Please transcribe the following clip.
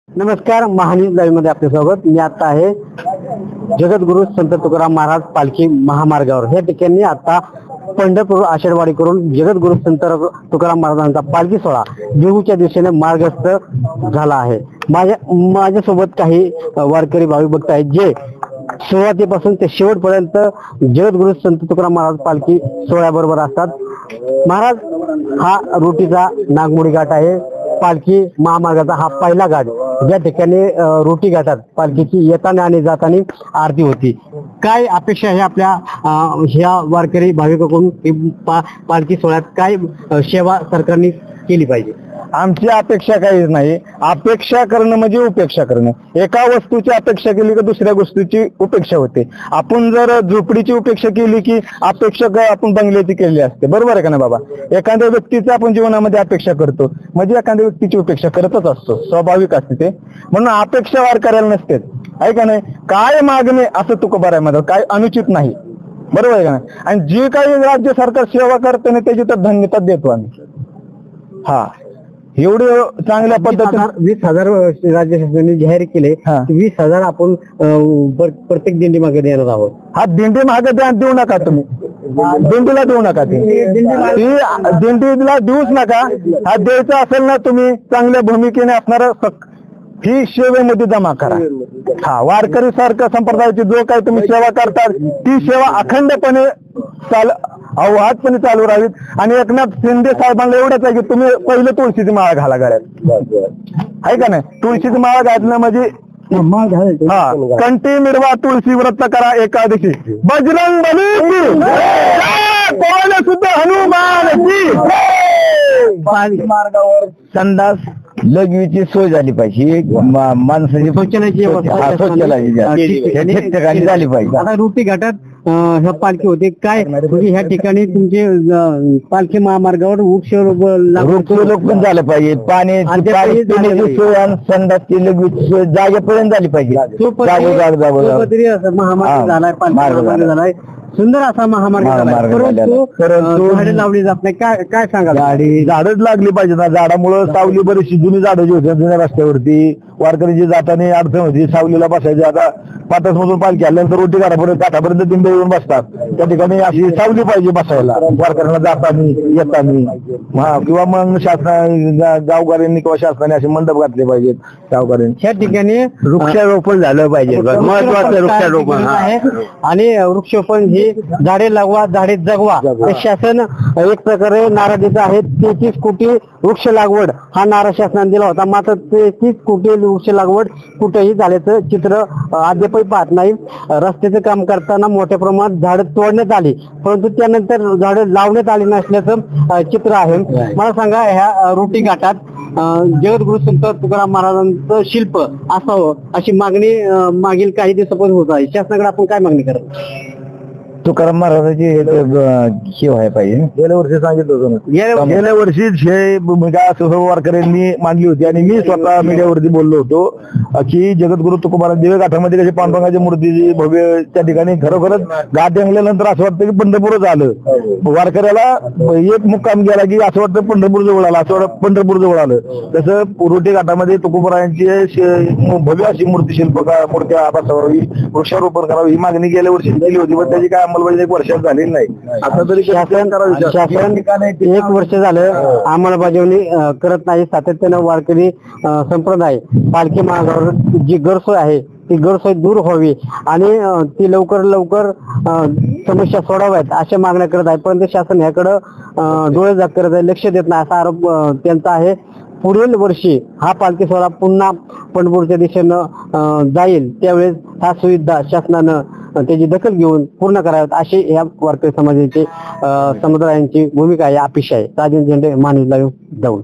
नमस्कार, महान्यूज लाईव्ह मध्ये आपले स्वागत. मी आता आहे जगद्गुरु संत तुकाराम महाराज पालखी महामार्गावर. या ठिकाणी आता पंढरपूर आषाढवाडी करून जगद्गुरु संत तुकाराम महाराजांचा पालखी सोहळा देहूच्या दिशेने मार्गस्थ झाला आहे. माझ्यासोबत काही वारकरी भाविक भक्त आहेत जे सुरुवातीपासून ते शेवटपर्यंत जगद्गुरु संत तुकाराम महाराज पालखी सोहळ्याबरोबर असतात. महाराज हा रोटीचा नागमोडी घाट आहे. पालखी महामार्गाचा हा पहिला घाट, ज्या ठिकाणी रोटी घाटात पालखीची येताना आणि जाताना आरती होती. काय अपेक्षा आहे आपल्या ह्या वारकरी भाविकांकडून पालखी सोहळ्यात काय सेवा सरकारने केली पाहिजे? आमची अपेक्षा काहीच नाही. अपेक्षा करणं म्हणजे उपेक्षा करणं. एका वस्तूची अपेक्षा केली की दुसऱ्या गोष्टीची उपेक्षा होते. आपण जर झोपडीची उपेक्षा केली की अपेक्षा आपण बंगल्याची केली असते. बरोबर आहे का नाही बाबा? एखाद्या व्यक्तीची आपण जीवनामध्ये अपेक्षा करतो म्हणजे एखाद्या व्यक्तीची उपेक्षा करतच असतो, स्वाभाविक असते ते. म्हणून अपेक्षा वार करायला नसते, आहे का नाही? काय मागणे असं तुकोबार आहे माझं, काय अनुचित नाही. बरोबर आहे का नाही? आणि जी काही राज्य सरकार सेवा करते ना त्याची तर धन्यता देतो आम्ही. हा, एवढे चांगल्या पद्धतीने 20,000 राज्य शासनाने जाहीर केले. 20,000 आपण प्रत्येक दिंडी मागे देणार आहोत. हा, दिंडी मागे देऊ नका तुम्ही, दिंडीला देऊ नका. दिंडीला देऊच नका. हा, द्यायचा असेल ना तुम्ही चांगल्या भूमिकेने असणार ही सेवेमध्ये जमा करा. हा, वारकरी सारखं संप्रदायाची जो काही तुम्ही सेवा करता ती सेवा अखंडपणे आजपणे चालू राहावीत. आणि एकनाथ शिंदे साहेबांना एवढंच आहे की तुम्ही पहिले तुळशीची माळा घाला गळ्यात, आहे का नाही? तुळशीची माळा घातलं म्हणजे कंठी मिरवा, तुळशी व्रत करा एकादशी, बजरंग बली सुद्धा हनुमान मार्गावर संडास लघवीची सोय झाली पाहिजे. माणसाची शौचालयाची ठिकठिकाणी झाली पाहिजे. आता रोटी घाटात ह्या पालखी होते काय, म्हणजे ह्या ठिकाणी तुमचे पालखी महामार्गावर वृक्षारोपण पण झालं पाहिजे. पाण्याची सोय आणि संडासची लघवीची सोय जागेपर्यंत झाली पाहिजे. महामार्ग झालाय, पालखी महामार्ग झालाय, सुंदर असा महामार्ग झालाय. परंतु झाडे लावली जात नाही. काय सांगा? झाडच लागली पाहिजे ना. झाडामुळे सावली बरीचशी जुनी झाडं जी होती जुन्या रस्त्यावरती वारकरीची जाताना अडचण होती, सावलीला बसायची. आता पाटस मधून पालखी आल्यानंतर रोटी काठापर्यंत दिंडे येऊन बसतात. त्या ठिकाणी अशी सावली पाहिजे बसायला वारकऱ्यांना जाताना येताना. किंवा मग गावकऱ्यांनी किंवा शासनाने असे मंडप घातले पाहिजेत गावकऱ्यांनी. ह्या ठिकाणी वृक्षारोपण झालं पाहिजे, महत्वाचं वृक्षारोपण आहे. आणि वृक्षारोपण ही झाडे लाववा, झाडे जगवा हे शासन एक प्रकारे नारा देत आहे. 33 कोटी वृक्ष लागवड हा नारा शासनाने दिला होता. मात्र 33 कोटी वृक्ष लागवड कुठेही झाल्याचं चित्र अद्यापही पाहत नाही. रस्त्याचं काम करताना मोठ्या प्रमाणात झाडं तोडण्यात आली, परंतु त्यानंतर झाडं लावण्यात आली नसल्याचं चित्र आहे. मला सांगा, ह्या रोटी घाटात जगद्गुरु संत तुकाराम महाराजांचं शिल्प असावं अशी मागणी मागील काही दिवसापासून होत आहे. शासनाकडे आपण काय मागणी करत? तुकाराम महाराजांची हे व्हायला पाहिजे. गेल्या वर्षी सांगितलं होतं ना, गेल्या वर्षीच हे भूमिका वारकऱ्यांनी मांडली होती. आणि मी स्वतः मीडियावरती बोललो होतो की जगद्गुरु तुकोबारा दिवे घाटामध्ये कशी पांडुरंगाची मूर्तीची भव्य त्या ठिकाणी खरोखरच घाट रंगल्यानंतर असं वाटतं की पंढरपूरच आलं. वारकऱ्याला एक मुक्काम गेला की असं वाटतं पंढरपूर जवळ आलं, असं वाटतं पंढरपूर जवळ आलं. तसं रोटी घाटामध्ये तुकोबारायांची भव्य अशी मूर्ती मूर्त्या बसवावी, वृक्षारोपण करावी ही मागणी गेल्या वर्षी केली होती. पण त्याची काय अंमलबजावणी 1 वर्षात झालेली नाही. आता तरी शासन 1 वर्ष झालं अंमलबजावणी करत नाही. सातत्यानं वारकरी संप्रदाय पालखी मार्गावर जी गैरसोय आहे ती गैरसोय दूर व्हावी आणि ती लवकर समस्या सोडवाव्यात अशा मागण्या करत आहे. परंतु शासन ह्याकडं डोळे झाक करत आहे, लक्ष देत नाही असा आरोप त्यांचा आहे. पुढील वर्षी हा पालखी सोहळा पुन्हा पंढरपूरच्या दिशेनं जाईल, त्यावेळेस ह्या सुविधा शासनानं त्याची दखल घेऊन पूर्ण कराव्यात अशी या वारकरी समाजाची समुदायांची भूमिका आहे, अपेक्षा आहे. राजेंद्र झेंडे, महान्यूज लाईव्ह, दौंड.